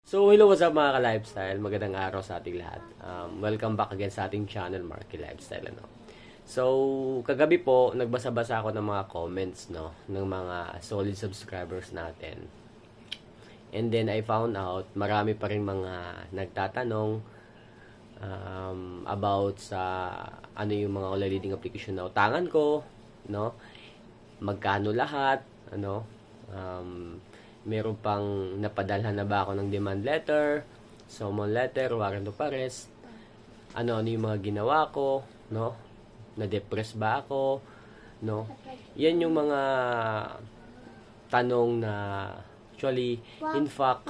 So, hello, what's up mga ka-lifestyle? Magandang araw sa ating lahat. Welcome back again sa ating channel, Marky Lifestyle. So, kagabi po, nagbasa-basa ako ng mga comments, ng mga solid subscribers natin. And then, I found out, marami pa rin mga nagtatanong about sa ano yung mga online leading application na utangan ko, magkano lahat, meron pang napadalhan na ba ako ng demand letter, summon letter, warrant of arrest, ano yung mga ginawa ko, na-depress ba ako, yan yung mga tanong na actually, in fact,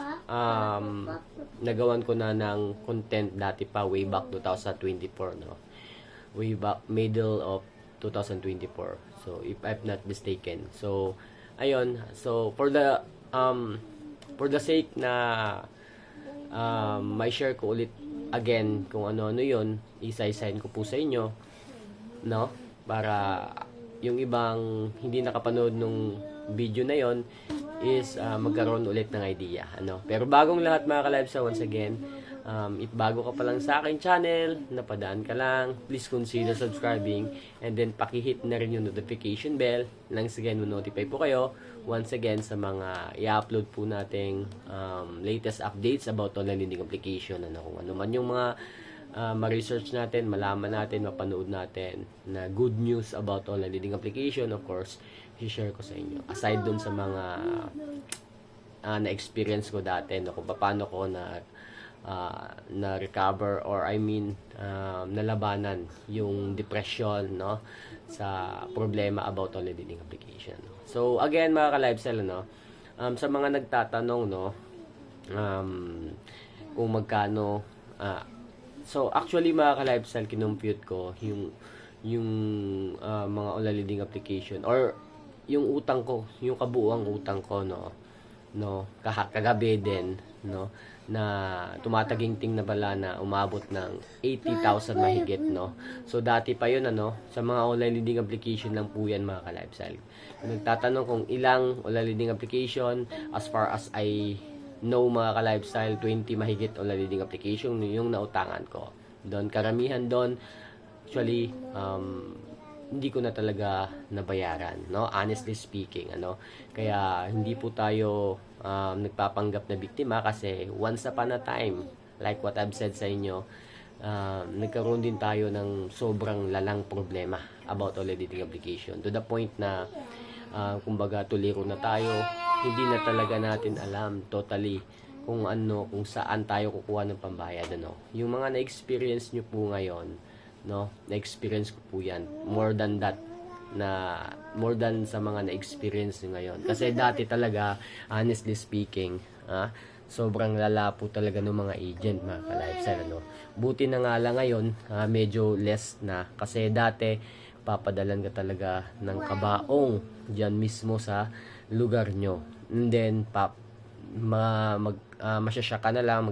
nagawan ko na ng content dati pa, way back 2024, way back middle of 2024, so if I'm not mistaken. So ayun, so for the sake na may share ko ulit again kung ano-ano yun, isa-isahin ko po sa inyo, para yung ibang hindi nakapanood nung video na yon is magkaroon ulit ng idea, Pero bagong lahat mga ka-lifestyle, once again, if bago ka pa lang sa akin channel, napadaan ka lang, please consider subscribing and then pakihit na rin yung notification bell nang again notify po kayo once again sa mga i-upload po nating latest updates about online leading application, kung ano man yung mga ma-research natin, malaman natin, mapanood natin na good news about online leading application, of course, i-share ko sa inyo. Aside dun sa mga na-experience ko dati, kung paano ko na-recover or nalabanan yung depression, sa problema about online leading application. So, again, mga ka-lifestyle, sa mga nagtatanong, kung magkano, so, actually, mga ka-lifestyle, kinumpute ko yung mga online leading application or yung utang ko, yung kabuuang utang ko, kagabi din, na tumataginting na pala na umabot ng 80,000 mahigit, So, dati pa yun, sa mga online leading application lang po yan, mga ka-lifestyle. Nagtatanong kung ilang online leading application, as far as I know, mga ka-lifestyle, 20 mahigit online leading application yung nautangan ko. Doon, karamihan doon, actually, hindi ko na talaga nabayaran, honestly speaking, kaya hindi po tayo nagpapanggap na biktima kasi once upon a time, like what I've said sa inyo, nagkaroon din tayo ng sobrang lalang problema about online leading application to the point na kumbaga tuliro na tayo, hindi na talaga natin alam totally kung saan tayo kukuha ng pambayad, yung mga na-experience nyo po ngayon, na-experience ko po yan. More than sa mga na-experience nyo ngayon. Kasi dati talaga, honestly speaking, sobrang lala po talaga ng mga agent, mga ka-lifestyle, Buti na nga lang ngayon, medyo less na. Kasi dati, papadalan ka talaga ng kabaong dyan mismo sa lugar nyo. And then, masyasya ka na lang,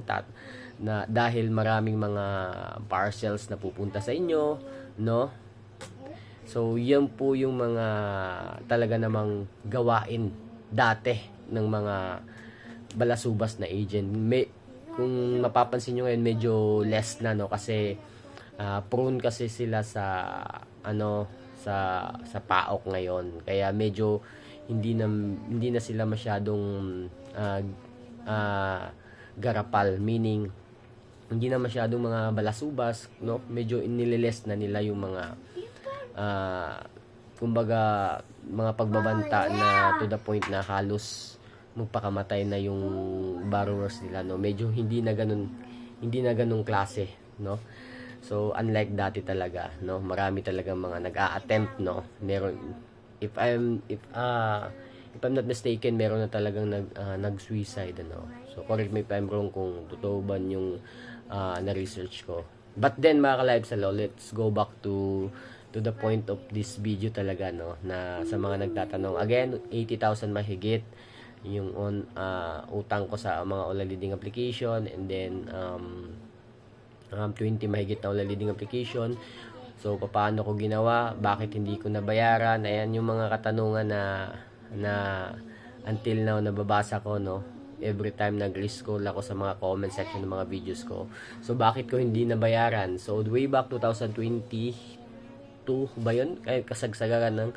na dahil maraming mga parcels na pupunta sa inyo, So, yan po yung mga talaga namang gawain dati ng mga balasubas na agent. Kung mapapansin nyo ngayon, medyo less na, kasi prone kasi sila sa paok ngayon. Kaya medyo hindi na sila masyadong garapal, meaning hindi na masyadong mga balasubas, medyo inileles na nila yung mga kumbaga mga pagbabanta na to the point na halos magpakamatay na yung borrowers nila, medyo hindi na ganung klase, So unlike dati talaga, marami talaga mga nag-a-attempt, meron, if I'm not mistaken, meron na talagang nag-suicide, So correct me if I'm wrong kung totoo ba yung na-research ko. But then, mga ka-lifestyle, let's go back to the point of this video talaga, na sa mga nagtatanong. Again, 80,000 mahigit yung utang ko sa mga online leading application, and then 20 mahigit na online leading application. So, paano ko ginawa? Bakit hindi ko nabayaran? Ayan yung mga katanungan na until now nababasa ko, every time nag-scroll ako sa mga comment section ng mga videos ko. So bakit ko hindi nabayaran? So way back 2022 ba yun? Kaya kasagsagan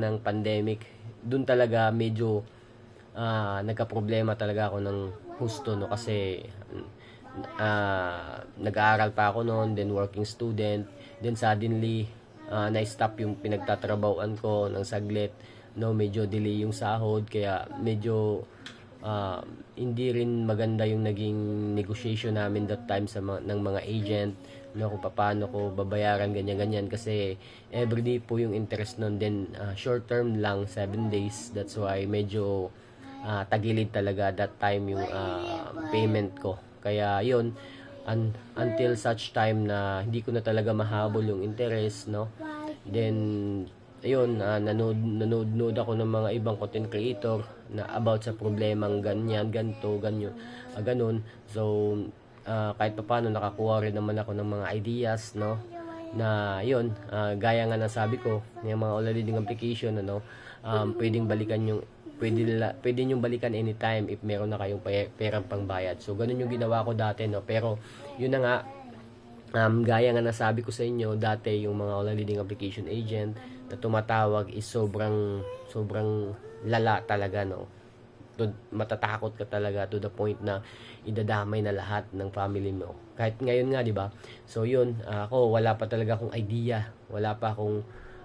ng pandemic. Doon talaga medyo nagka-problema talaga ako ng husto, no, kasi nag-aaral pa ako noon, then working student, then suddenly na-stop yung pinagtatrabahoan ko ng saglit, no, medyo delay yung sahod, kaya medyo hindi rin maganda yung naging negotiation namin that time ng mga agent, no, kung paano ko babayaran ganyan kasi everyday po yung interest nun, then short term lang, 7 days, that's why medyo tagilid talaga that time yung payment ko. Kaya yun, until such time na hindi ko na talaga mahabol yung interest, no, then ayun, nanood ako ng mga ibang content creator na about sa problemang ganyan, ganun. So kahit pa paano nakakuha rin naman ako ng mga ideas, no, na yun, gaya nga ng sabi ko, yung mga online leading application, ano, pwedeng balikan yung pwede nyo balikan anytime if meron na kayong perang pangbayad. So ganun yung ginawa ko dati, no, pero yun na nga, gaya nga nasabi ko sa inyo dati, yung mga online leading application agent na tumatawag is sobrang lala talaga, no. Matatakot ka talaga to the point na idadamay na lahat ng family mo. Kahit ngayon nga, di ba? So yun, ako wala pa talaga akong idea. Wala pa akong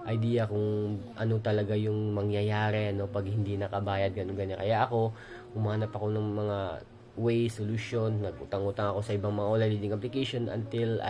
idea kung ano talaga yung mangyayari, no, pag hindi nakabayad, ganyan. Kaya ako, humanap ako ng mga way, solution, nagutang-utang ako sa ibang mga online leading application until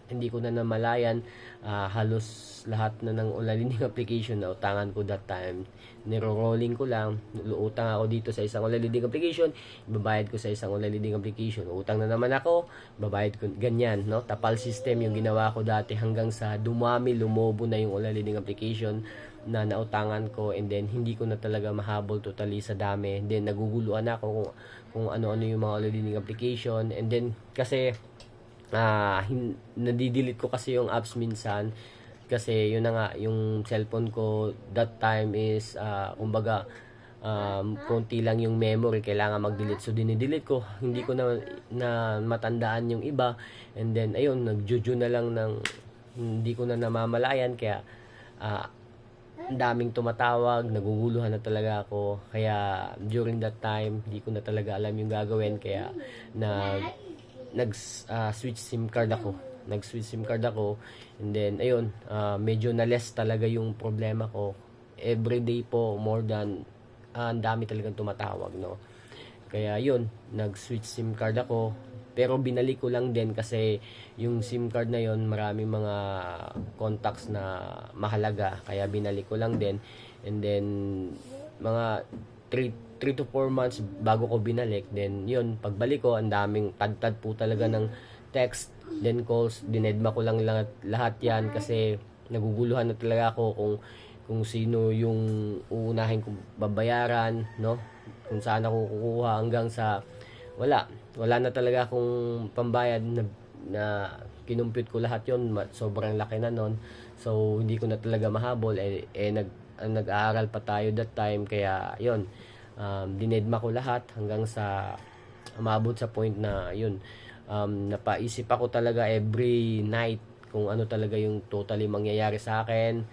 hindi ko na namalayan, halos lahat na ng online leading application na utangan ko that time. Niro-rolling ko lang, utang ako dito sa isang online leading application, ibabayad ko sa isang online leading application, utang na naman ako, babayad ko, ganyan, no. Tapal system yung ginawa ko dati hanggang sa lumobo na yung online leading application na nautangan ko, and then hindi ko na talaga mahabol totally sa dami. Then naguguluhan ako kung ano-ano yung mga online leading application, and then kasi nadidelete ko kasi yung apps minsan kasi yun na nga, yung cellphone ko that time is kumbaga konti lang yung memory, kailangan mag-delete, so dinidelete ko, hindi ko na matandaan yung iba, and then ayun, nagjuju na lang ng hindi ko na namamalayan, kaya ang daming tumatawag, naguguluhan na talaga ako. Kaya during that time, hindi ko na talaga alam yung gagawin, kaya nag-switch SIM card ako. And then ayun, medyo na less talaga yung problema ko. Everyday po, more than ang dami talagang tumatawag, no. Kaya yun, nag-switch SIM card ako. Pero binalik ko lang din kasi yung SIM card na yon maraming mga contacts na mahalaga. Kaya binalik ko lang din. And then mga 3 to 4 months bago ko binalik. Then yun, pagbalik ko, ang daming tad po talaga ng text, then calls. Dinedma ko lang lahat yan kasi naguguluhan na talaga ako kung sino yung uunahin kong babayaran, no? Kung saan ako kukuha, hanggang sa wala na talaga akong pambayad na kinumpute ko lahat yon, sobrang laki na nun. So hindi ko na talaga mahabol, nag-aaral pa tayo that time, kaya yon, dinedma ko lahat hanggang sa umabot sa point na yun, napaisip ako talaga every night kung ano talaga yung totally mangyayari sa akin.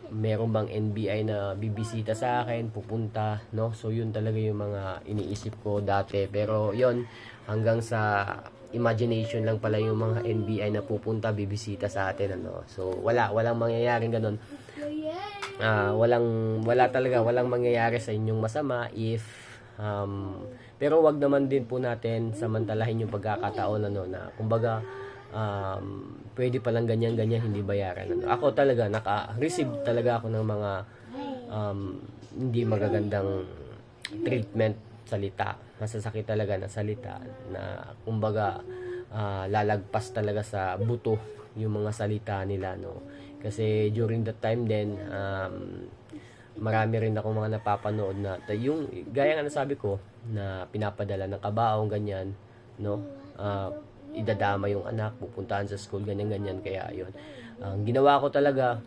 Meron bang NBI na bibisita sa akin, pupunta, no? So yun talaga yung mga iniisip ko dati, pero yun, hanggang sa imagination lang pala yung mga NBI na pupunta, bibisita sa atin, ano. So walang mangyayaring ganun. Walang mangyayari sa inyong masama if pero wag naman din po natin samantalahin yung pagkakataon, ano, na kumbaga pwede palang ganyan hindi bayaran, ano. Ako talaga naka-receive talaga ako ng mga hindi magagandang treatment, salita, masasakit talaga na salita, na kumbaga lalagpas talaga sa buto yung mga salita nila, no. Kasi during that time din, marami rin ako mga napapanood na yung gaya nga nasabi ko na pinapadala ng kabaong ganyan, no. Idadama yung anak, pupuntahan sa school, ganyan. Kaya yun, ang ginawa ko talaga,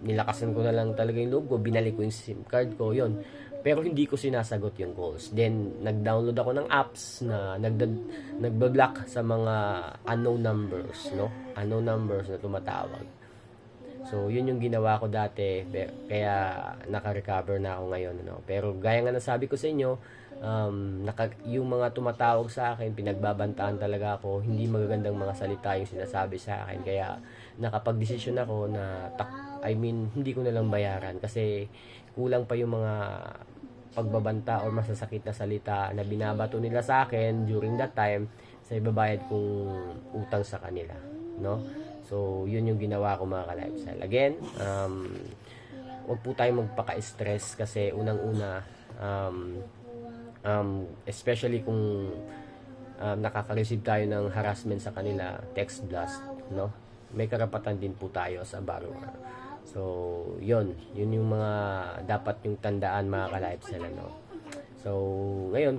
nilakasan ko na lang talaga yung loob ko, binalik ko yung SIM card ko, yun, pero hindi ko sinasagot yung calls. Then, nag-download ako ng apps na nagba-block sa mga unknown numbers, no? Unknown numbers na tumatawag. So, yun yung ginawa ko dati, kaya naka-recover na ako ngayon, no? Pero gaya nga nasabi ko sa inyo, yung mga tumatawag sa akin, pinagbabantaan talaga ako, hindi magagandang mga salita yung sinasabi sa akin, kaya nakapag-desisyon ako na hindi ko na lang bayaran kasi kulang pa yung mga pagbabanta or masasakit na salita na binabato nila sa akin during that time sa ibabayad kong utang sa kanila, no? So, yun yung ginawa ko mga ka-lifestyle. Again, wag po tayong magpaka-stress kasi unang-una, especially kung nakaka-receive tayo ng harassment sa kanila, text blast, no? May karapatan din po tayo sa borrower. So, yun yung mga dapat yung tandaan mga ka-lifestyle, no? So, ngayon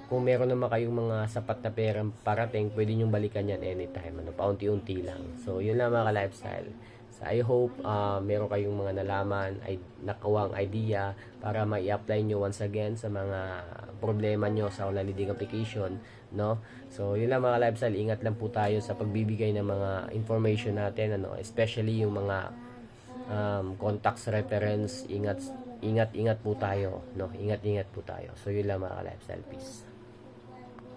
kung meron naman kayong mga sapat na perang parating, pwede nyo balikan yan anytime, ano, paunti-unti lang. So, yun lang mga ka-lifestyle. So, I hope meron kayong mga nalaman, nakawang idea para mai-apply nyo once again sa mga problema nyo sa online leading application, no? So, yun lang mga lifestyle. Ingat lang po tayo sa pagbibigay ng mga information natin, ano, especially yung mga contacts reference. Ingat po tayo, no? Ingat po tayo. So, yun lang mga lifestyle. Peace.